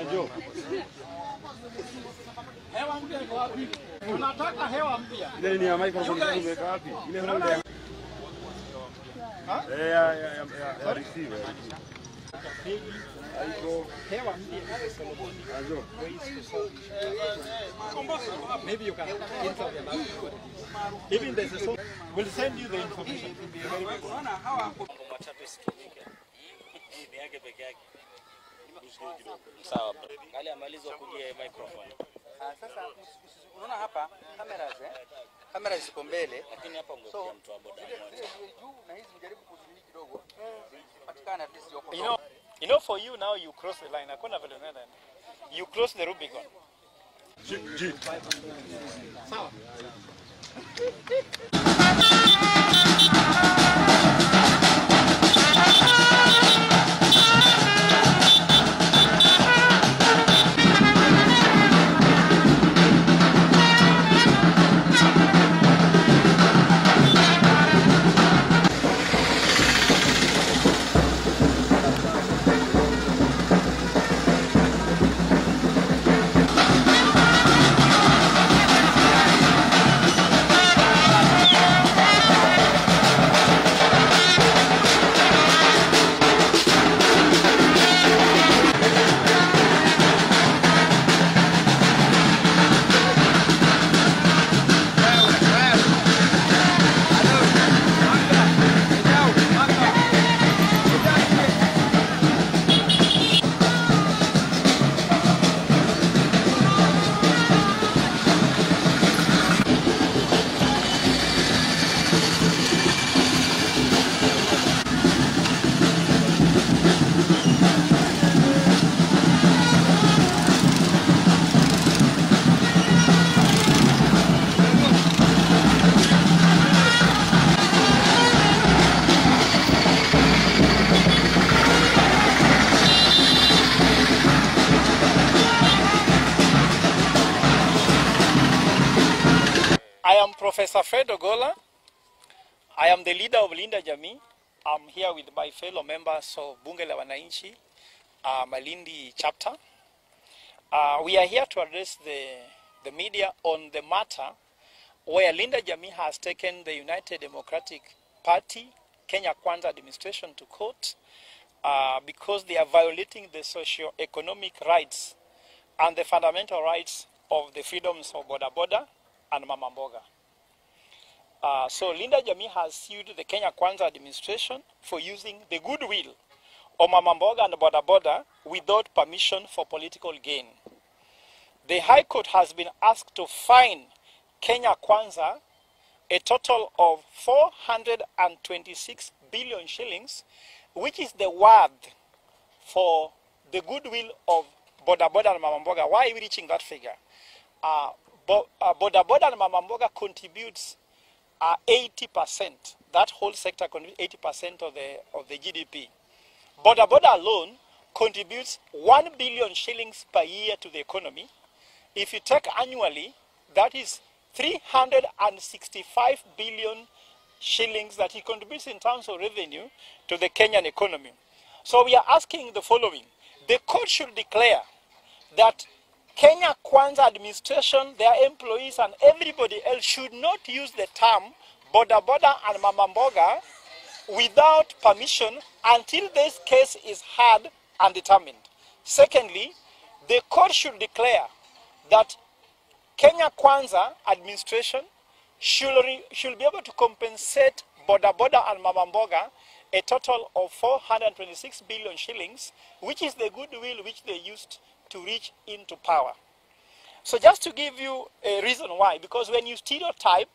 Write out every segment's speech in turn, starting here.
njoo. Hewa mpya iko wapi? Tunataka hewa mpya. Ile ni ya microphone umeweka wapi? Ile hole. Ya receiver. Aiko hewa mpya. Ajo. Maybe you can insert the mouth. Even there's a song. We'll send you the information. Unaona hawa matatu isitumike. Hii ni yake peke yake. Sawa. Kale amalizo kugia microphone. Sasa unaona hapa kamera ziko mbele lakini hapa ungekuwa mtu wa boda moja. Na hizi mjaribu kuzidi kidogo. Patikana at least yoko. You know for you now you cross the line. Hakuna vile unaenda. You cross the Rubicon. Sawa. Professor Fred Ogola. I am the leader of Linda Jamii. I'm here with my fellow members of Bunge la Wananchi, Malindi chapter. We are here to address the media on the matter where Linda Jamii has taken the United Democratic Party, Kenya Kwanza administration to court because they are violating the socio-economic rights and the fundamental rights of the freedoms of Bodaboda and Mamamboga. So Linda Jamii has sued the Kenya Kwanza administration for using the goodwill of Mamamboga and Bodaboda without permission for political gain. The High Court has been asked to fine Kenya Kwanza a total of 426 billion shillings, which is the worth for the goodwill of Bodaboda and Mamamboga. Why are we reaching that figure? Bodaboda and Mamamboga contributes 80%. That whole sector contributes 80% of the GDP. Bodaboda alone contributes 1 billion shillings per year to the economy. If you take annually, that is 365 billion shillings that he contributes in terms of revenue to the Kenyan economy. So we are asking the following. The court should declare that Kenya Kwanza administration, their employees and everybody else should not use the term Bodaboda and Mamamboga without permission until this case is heard and determined. Secondly, the court should declare that Kenya Kwanza administration should be able to compensate Bodaboda and Mamamboga a total of 426 billion shillings, which is the goodwill which they used to reach into power. So just to give you a reason why, because when you stereotype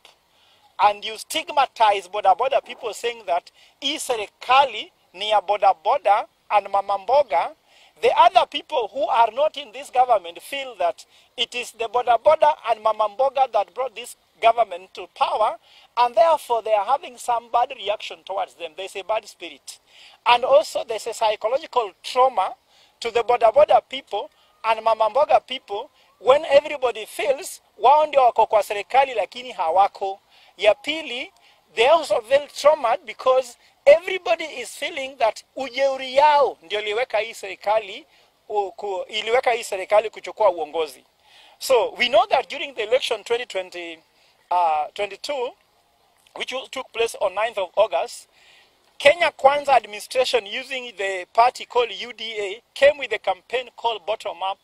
and you stigmatize Bodaboda people saying that serikali ni ya Bodaboda and Mamamboga, the other people who are not in this government feel that it is the Bodaboda and Mamamboga that brought this government to power, and therefore they are having some bad reaction towards them. There's a bad spirit. And also there's a psychological trauma to the Bodaboda people and Mamamboga people when everybody feels wao ndio wako kwa serikali lakini hawako. Ya pili, they are also very traumatized because everybody is feeling that ujeuri yao ndio liweka hii serikali iliweka hii serikali kuchukua uongozi. So we know that during the election 2022, which took place on 9th of August, Kenya Kwanza administration, using the party called UDA, came with a campaign called Bottom Up,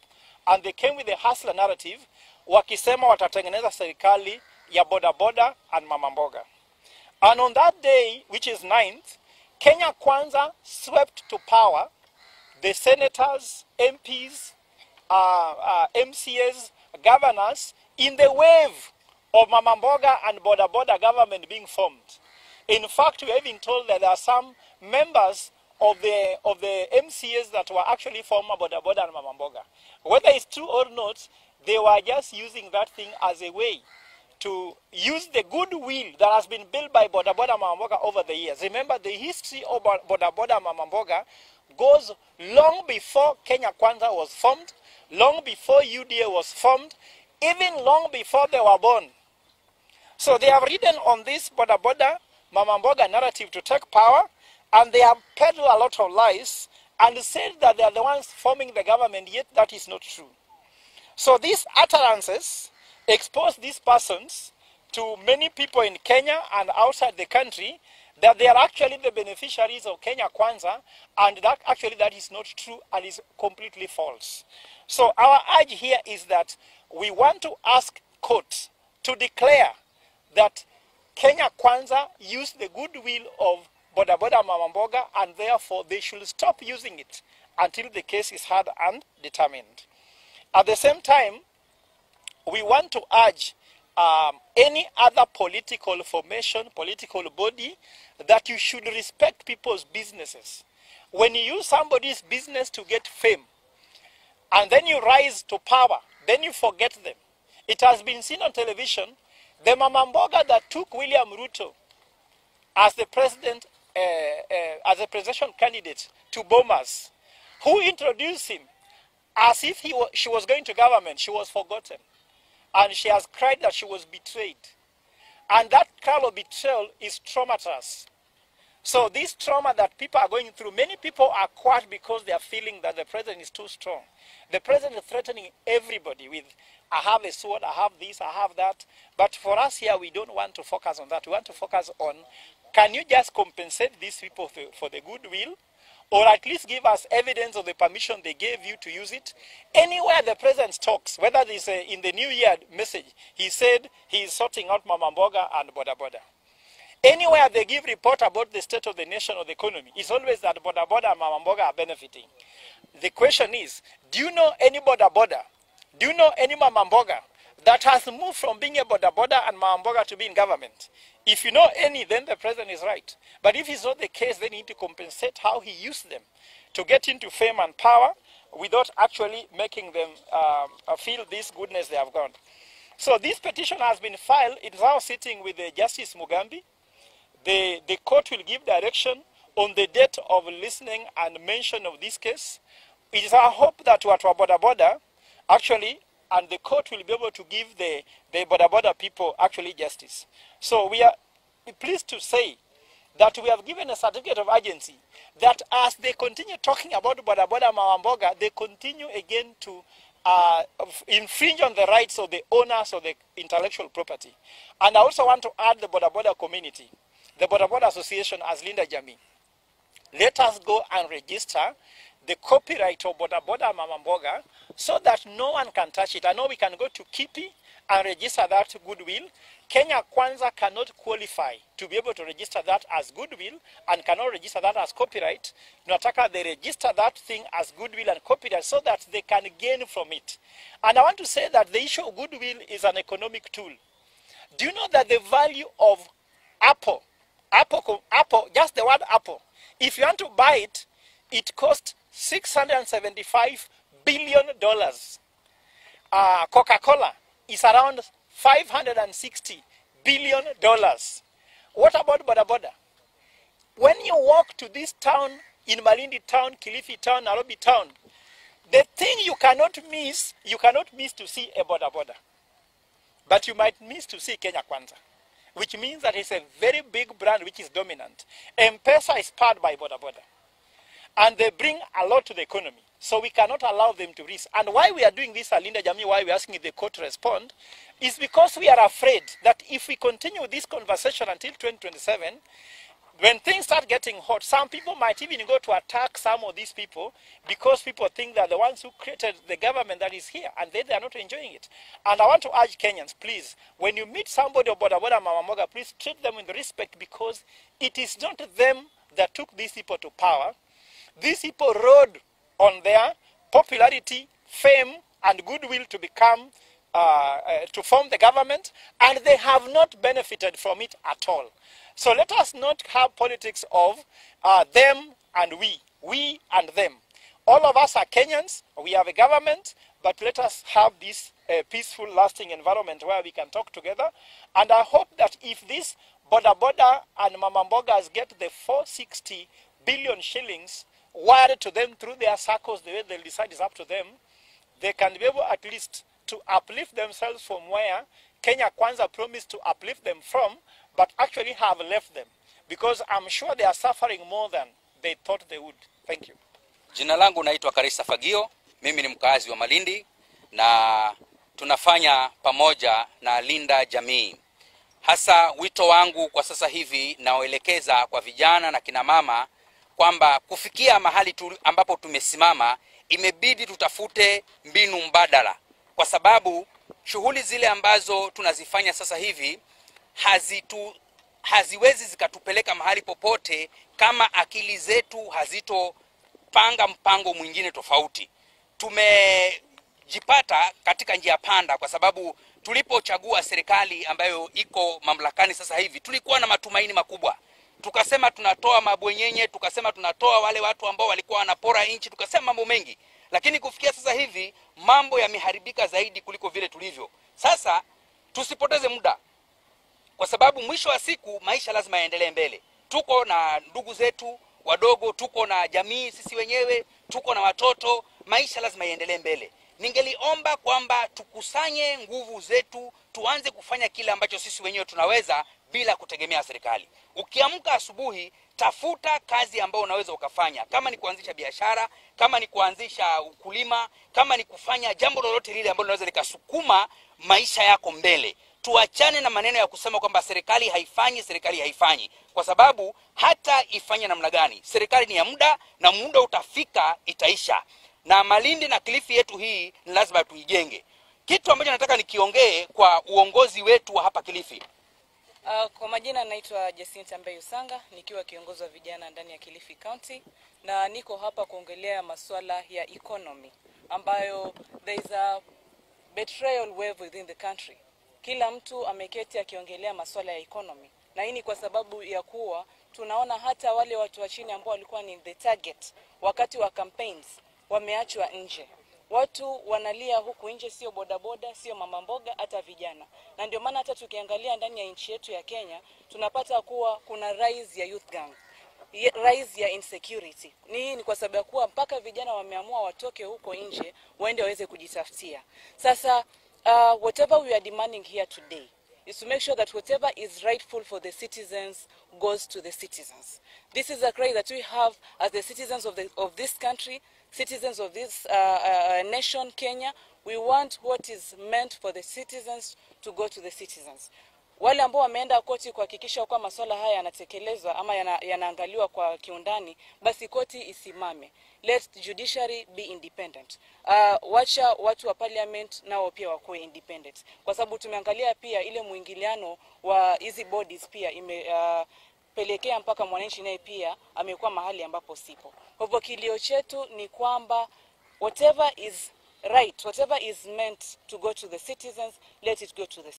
and they came with a hustler narrative, wakisema watatengeneza serikali ya Bodaboda and Mamamboga. And on that day, which is 9th, Kenya Kwanza swept to power the senators, MPs, MCAs, governors, in the wave of Mamamboga and Bodaboda government being formed. In fact, we have been told that there are some members of the MCAs that were actually former Bodaboda and Mamamboga. Whether it's true or not, they were just using that thing as a way to use the goodwill that has been built by Bodaboda and Mamamboga over the years. Remember, the history of Bodaboda and Mamamboga goes long before Kenya Kwanza was formed, long before UDA was formed, even long before they were born. So they have ridden on this Bodaboda, Mamamboga narrative to take power, and they have peddled a lot of lies and said that they are the ones forming the government, yet that is not true. So these utterances expose these persons to many people in Kenya and outside the country that they are actually the beneficiaries of Kenya Kwanza, and that actually that is not true and is completely false. So our urge here is that we want to ask courts to declare that Kenya Kwanza used the goodwill of Bodaboda Mamamboga, and therefore they should stop using it until the case is heard and determined. At the same time, we want to urge any other political formation, political body, that you should respect people's businesses. When you use somebody's business to get fame, and then you rise to power, then you forget them. It has been seen on television, the Mamamboga that took William Ruto as the president, as a presidential candidate to Bomas, who introduced him as if she was going to government, she was forgotten. And she has cried that she was betrayed. And that kind of betrayal is traumatized. So this trauma that people are going through, many people are quiet because they are feeling that the president is too strong. The president is threatening everybody with, I have a sword, I have this, I have that. But for us here, we don't want to focus on that. We want to focus on, can you just compensate these people for the goodwill? Or at least give us evidence of the permission they gave you to use it. Anywhere the president talks, whether it is in the New Year message, he said he is sorting out Mamamboga and Bodaboda. Anywhere they give report about the state of the nation or the economy, it's always that Bodaboda and Mamamboga are benefiting. The question is, do you know any Bodaboda? Do you know any Mamamboga that has moved from being a Bodaboda and Mamamboga to be in government? If you know any, then the president is right. But if it's not the case, then you need to compensate how he used them to get into fame and power without actually making them feel this goodness they have got. So this petition has been filed. It's now sitting with Justice Mugambi. The court will give direction on the date of listening and mention of this case. It is our hope that Watu wa Bodaboda actually, and the court will be able to give the Bodaboda people actually justice. So we are pleased to say that we have given a certificate of urgency that as they continue talking about Bodaboda Mamamboga, they continue again to infringe on the rights of the owners of the intellectual property. And I also want to add the Bodaboda community, the Bodaboda Association as Linda Jami. Let us go and register the copyright of Bodaboda Mamamboga so that no one can touch it. I know we can go to Kipi and register that goodwill. Kenya Kwanza cannot qualify to be able to register that as goodwill and cannot register that as copyright. Tunataka they register that thing as goodwill and copyright so that they can gain from it. And I want to say that the issue of goodwill is an economic tool. Do you know that the value of Apple, just the word Apple, if you want to buy it, it costs $675 billion. Coca-Cola is around $560 billion. What about Bodaboda? When you walk to this town, in Malindi town, Kilifi town, Nairobi town, the thing you cannot miss to see a Bodaboda. But you might miss to see Kenya Kwanza, which means that it's a very big brand which is dominant. M-Pesa is powered by Bodaboda. And they bring a lot to the economy. So we cannot allow them to risk. And why we are doing this, Alinda Jamii, why we are asking the court to respond, is because we are afraid that if we continue this conversation until 2027, when things start getting hot, some people might even go to attack some of these people because people think they're the ones who created the government that is here, and they are not enjoying it. And I want to urge Kenyans, please, when you meet somebody of Bodaboda, Mamamboga, please treat them with respect, because it is not them that took these people to power. These people rode on their popularity, fame, and goodwill to become, to form the government, and they have not benefited from it at all. So let us not have politics of them and we and them. All of us are Kenyans, we have a government, but let us have this peaceful, lasting environment where we can talk together. And I hope that if this Bodaboda and Mamambogas get the 460 billion shillings wired to them through their circles, the way they'll decide is up to them, they can be able at least to uplift themselves from where Kenya Kwanza promised to uplift them from, but actually have left them, because I'm sure they are suffering more than they thought they would. Thank you. Jina langu naitwa Karisa Fagio, mimi ni mkazi wa Malindi na tunafanya pamoja na Linda Jamii. Hasa wito wangu kwa sasa hivi naoelekeza kwa vijana na kina mama kwamba kufikia mahali ambapo tumesimama imebidi tutafute mbinu mbadala, kwa sababu shughuli zile ambazo tunazifanya sasa hivi haziwezi zikatupeleka mahali popote kama akili zetu hazitopanga mpango mwingine tofauti. Tumejipata katika njia panda kwa sababu tulipochagua serikali ambayo iko mamlakani sasa hivi tulikuwa na matumaini makubwa. Tukasema tunatoa mabwenyenye, tukasema tunatoa wale watu ambao walikuwa wanapora nchi, tukasema mambo mengi. Lakini kufikia sasa hivi mambo yameharibika zaidi kuliko vile tulivyo. Sasa tusipoteze muda, kwa sababu mwisho wa siku maisha lazima yaendelee mbele. Tuko na ndugu zetu wadogo, tuko na jamii sisi wenyewe, tuko na watoto, maisha lazima yaendelee mbele. Ningeliomba kwamba tukusanye nguvu zetu, tuanze kufanya kile ambacho sisi wenyewe tunaweza bila kutegemea serikali. Ukiamka asubuhi, tafuta kazi ambayo unaweza ukafanya. Kama ni kuanzisha biashara, kama ni kuanzisha ukulima, kama ni kufanya jambo lolote lile ambalo linaweza likasukuma maisha yako mbele. Tuachane na maneno ya kusema kwamba serikali haifanyi, kwa sababu hata ifanye namna gani, serikali ni ya muda na muda utafika itaisha. Na Malindi na Kilifi yetu hii ni lazima tuijenge. Kitu ambacho nataka nikiongee kwa uongozi wetu wa hapa Kilifi. Kwa majina naitwa Jacinta Mbeyu Sanga, nikiwa kiongozi wa vijana ndani ya Kilifi County, na niko hapa kuongelea masuala ya economy ambayo there is a betrayal wave within the country. Kila mtu ameketi akiongelea masuala ya economy, na hii ni kwa sababu ya kuwa tunaona hata wale watu wa chini ambao walikuwa ni the target wakati wa campaigns wameachwa nje. Watu wanalia huku nje, sio bodaboda, sio mamamboga, hata vijana. Na ndio maana hata tukiangalia ndani ya nchi yetu ya Kenya tunapata kuwa kuna rise ya youth gang, rise ya insecurity. Ni kwa sababu kuwa mpaka vijana wameamua watoke huko nje waende waweze kujitafutia. Sasa whatever we are demanding here today is to make sure that whatever is rightful for the citizens goes to the citizens. This is a cry that we have as the citizens of this country, citizens of this nation, Kenya. We want what is meant for the citizens to go to the citizens. Wale ambao wameenda koti kuhakikisha kwa masuala haya yanatekelezwa ama yanaangaliwa kwa kiundani, basi koti isimame. Let judiciary be independent. Wacha watu wa parliament nao pia wakuwe independent. Kwa sababu tumeangalia pia ile muingiliano wa hizi bodies pia pelekea mpaka mwananchi naye pia amekuwa mahali ambapo sipo. Kwa hivyo kilio chetu ni kwamba whatever is right, whatever is meant to go to the citizens, let it go to the